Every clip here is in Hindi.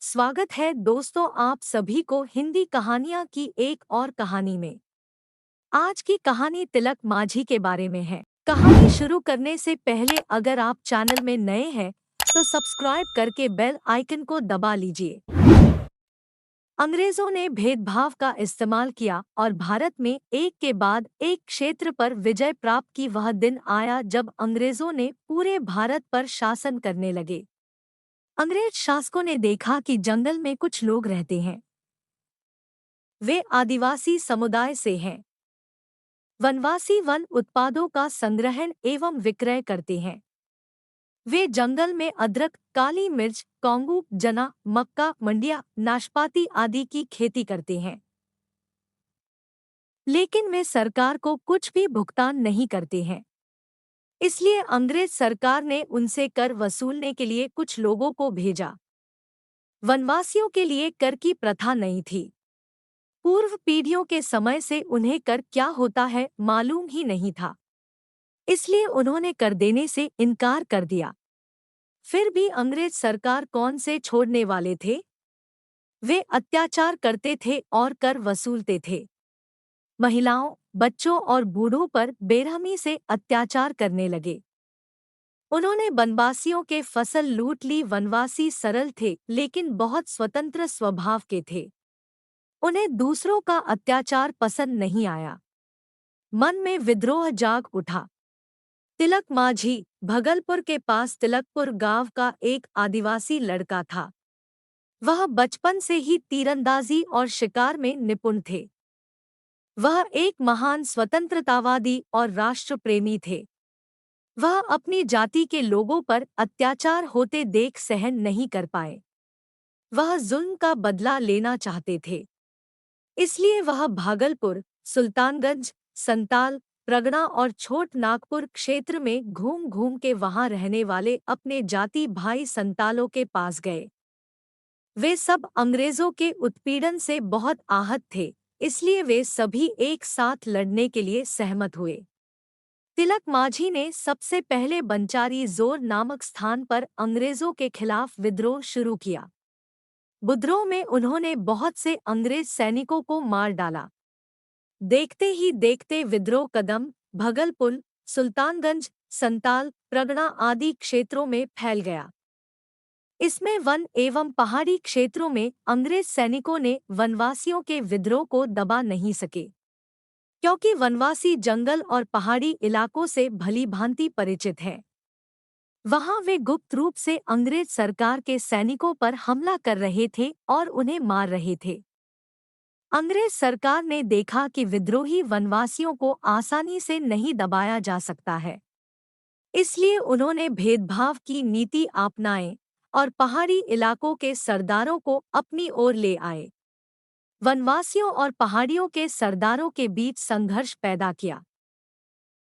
स्वागत है दोस्तों आप सभी को हिंदी कहानियाँ की एक और कहानी में। आज की कहानी तिलक माझी के बारे में है। कहानी शुरू करने से पहले अगर आप चैनल में नए हैं तो सब्सक्राइब करके बेल आइकन को दबा लीजिए। अंग्रेजों ने भेदभाव का इस्तेमाल किया और भारत में एक के बाद एक क्षेत्र पर विजय प्राप्त की। वह दिन आया जब अंग्रेजों ने पूरे भारत पर शासन करने लगे। अंग्रेज शासकों ने देखा कि जंगल में कुछ लोग रहते हैं। वे आदिवासी समुदाय से हैं। वनवासी वन उत्पादों का संग्रहण एवं विक्रय करते हैं। वे जंगल में अदरक, काली मिर्च, कौंगू, जना, मक्का, मंडिया, नाशपाती आदि की खेती करते हैं। लेकिन वे सरकार को कुछ भी भुगतान नहीं करते हैं। इसलिए अंग्रेज सरकार ने उनसे कर वसूलने के लिए कुछ लोगों को भेजा। वनवासियों के लिए कर की प्रथा नहीं थी। पूर्व पीढ़ियों के समय से उन्हें कर क्या होता है मालूम ही नहीं था। इसलिए उन्होंने कर देने से इनकार कर दिया। फिर भी अंग्रेज सरकार कौन से छोड़ने वाले थे। वे अत्याचार करते थे और कर वसूलते थे। महिलाओं, बच्चों और बूढ़ों पर बेरहमी से अत्याचार करने लगे। उन्होंने वनवासियों के फसल लूट ली। वनवासी सरल थे लेकिन बहुत स्वतंत्र स्वभाव के थे। उन्हें दूसरों का अत्याचार पसंद नहीं आया। मन में विद्रोह जाग उठा। तिलक माझी भगलपुर के पास तिलकपुर गांव का एक आदिवासी लड़का था। वह बचपन से ही तीरंदाजी और शिकार में निपुण थे। वह एक महान स्वतंत्रतावादी और राष्ट्रप्रेमी थे। वह अपनी जाति के लोगों पर अत्याचार होते देख सहन नहीं कर पाए। वह जुल्म का बदला लेना चाहते थे। इसलिए वह भागलपुर, सुल्तानगंज, संताल, प्रगड़ा और छोट नागपुर क्षेत्र में घूम घूम के वहां रहने वाले अपने जाति भाई संतालों के पास गए। वे सब अंग्रेजों के उत्पीड़न से बहुत आहत थे। इसलिए वे सभी एक साथ लड़ने के लिए सहमत हुए। तिलक माझी ने सबसे पहले बंचारी जोर नामक स्थान पर अंग्रेजों के खिलाफ विद्रोह शुरू किया। विद्रोह में उन्होंने बहुत से अंग्रेज सैनिकों को मार डाला। देखते ही देखते विद्रोह कदम, भगलपुर, सुल्तानगंज, संताल, प्रगड़ा आदि क्षेत्रों में फैल गया। इसमें वन एवं पहाड़ी क्षेत्रों में अंग्रेज सैनिकों ने वनवासियों के विद्रोह को दबा नहीं सके, क्योंकि वनवासी जंगल और पहाड़ी इलाकों से भली भांति परिचित हैं। वहां वे गुप्त रूप से अंग्रेज सरकार के सैनिकों पर हमला कर रहे थे और उन्हें मार रहे थे। अंग्रेज सरकार ने देखा कि विद्रोही वनवासियों को आसानी से नहीं दबाया जा सकता है। इसलिए उन्होंने भेदभाव की नीति अपनाई और पहाड़ी इलाकों के सरदारों को अपनी ओर ले आए। वनवासियों और पहाड़ियों के सरदारों के बीच संघर्ष पैदा किया।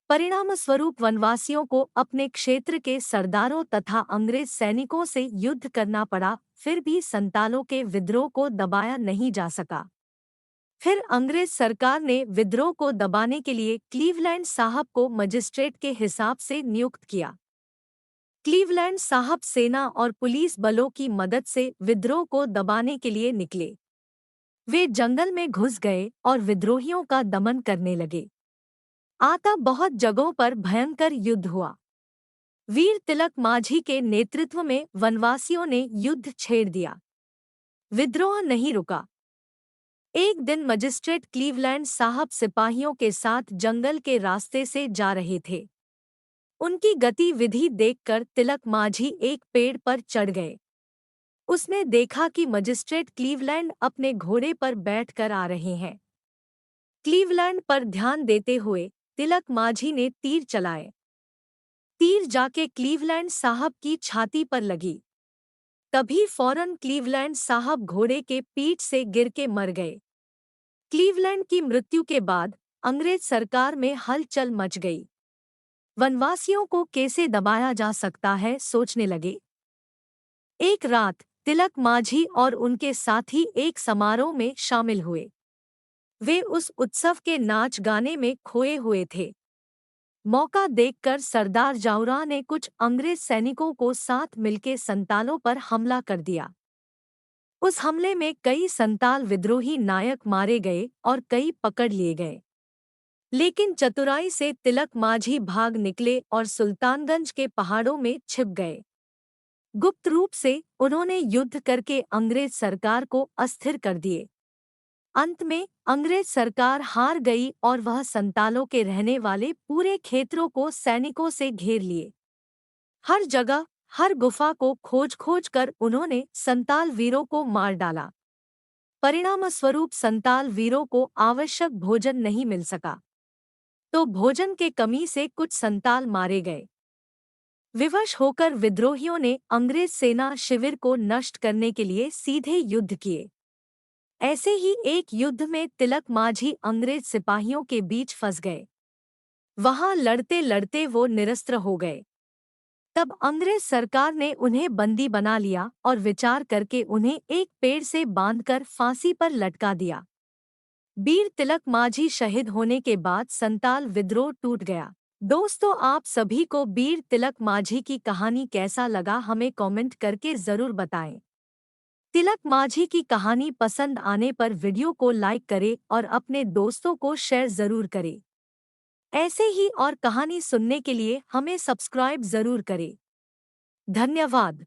परिणामस्वरूप वनवासियों को अपने क्षेत्र के सरदारों तथा अंग्रेज सैनिकों से युद्ध करना पड़ा। फिर भी संतालों के विद्रोह को दबाया नहीं जा सका। फिर अंग्रेज सरकार ने विद्रोह को दबाने के लिए क्लीवलैंड साहब को मजिस्ट्रेट के हिसाब से नियुक्त किया। क्लीवलैंड साहब सेना और पुलिस बलों की मदद से विद्रोह को दबाने के लिए निकले। वे जंगल में घुस गए और विद्रोहियों का दमन करने लगे। आता बहुत जगहों पर भयंकर युद्ध हुआ। वीर तिलक माझी के नेतृत्व में वनवासियों ने युद्ध छेड़ दिया। विद्रोह नहीं रुका। एक दिन मजिस्ट्रेट क्लीवलैंड साहब सिपाहियों के साथ जंगल के रास्ते से जा रहे थे। उनकी गतिविधि देखकर तिलक माझी एक पेड़ पर चढ़ गए। उसने देखा कि मजिस्ट्रेट क्लीवलैंड अपने घोड़े पर बैठकर आ रहे हैं। क्लीवलैंड पर ध्यान देते हुए तिलक माझी ने तीर चलाए। तीर जाके क्लीवलैंड साहब की छाती पर लगी। तभी फौरन क्लीवलैंड साहब घोड़े के पीठ से गिर के मर गए। क्लीवलैंड की मृत्यु के बाद अंग्रेज सरकार में हलचल मच गई। वनवासियों को कैसे दबाया जा सकता है सोचने लगे। एक रात तिलक माझी और उनके साथी एक समारोह में शामिल हुए। वे उस उत्सव के नाच गाने में खोए हुए थे। मौका देखकर सरदार जाऊरा ने कुछ अंग्रेज सैनिकों को साथ मिलके संतालों पर हमला कर दिया। उस हमले में कई संताल विद्रोही नायक मारे गए और कई पकड़ लिए गए। लेकिन चतुराई से तिलक माझी भाग निकले और सुल्तानगंज के पहाड़ों में छिप गए। गुप्त रूप से उन्होंने युद्ध करके अंग्रेज सरकार को अस्थिर कर दिए। अंत में अंग्रेज सरकार हार गई और वह संतालों के रहने वाले पूरे क्षेत्रों को सैनिकों से घेर लिए। हर जगह, हर गुफा को खोज खोज कर उन्होंने संताल वीरों को मार डाला। परिणामस्वरूप संताल वीरों को आवश्यक भोजन नहीं मिल सका, तो भोजन के कमी से कुछ संताल मारे गए। विवश होकर विद्रोहियों ने अंग्रेज सेना शिविर को नष्ट करने के लिए सीधे युद्ध किए। ऐसे ही एक युद्ध में तिलक माझी अंग्रेज सिपाहियों के बीच फंस गए। वहां लड़ते लड़ते वो निरस्त्र हो गए। तब अंग्रेज सरकार ने उन्हें बंदी बना लिया और विचार करके उन्हें एक पेड़ से बांधकर फांसी पर लटका दिया। वीर तिलक माझी शहीद होने के बाद संताल विद्रोह टूट गया। दोस्तों, आप सभी को वीर तिलक माझी की कहानी कैसा लगा हमें कमेंट करके जरूर बताएं। तिलक माझी की कहानी पसंद आने पर वीडियो को लाइक करें और अपने दोस्तों को शेयर जरूर करें। ऐसे ही और कहानी सुनने के लिए हमें सब्सक्राइब जरूर करें। धन्यवाद।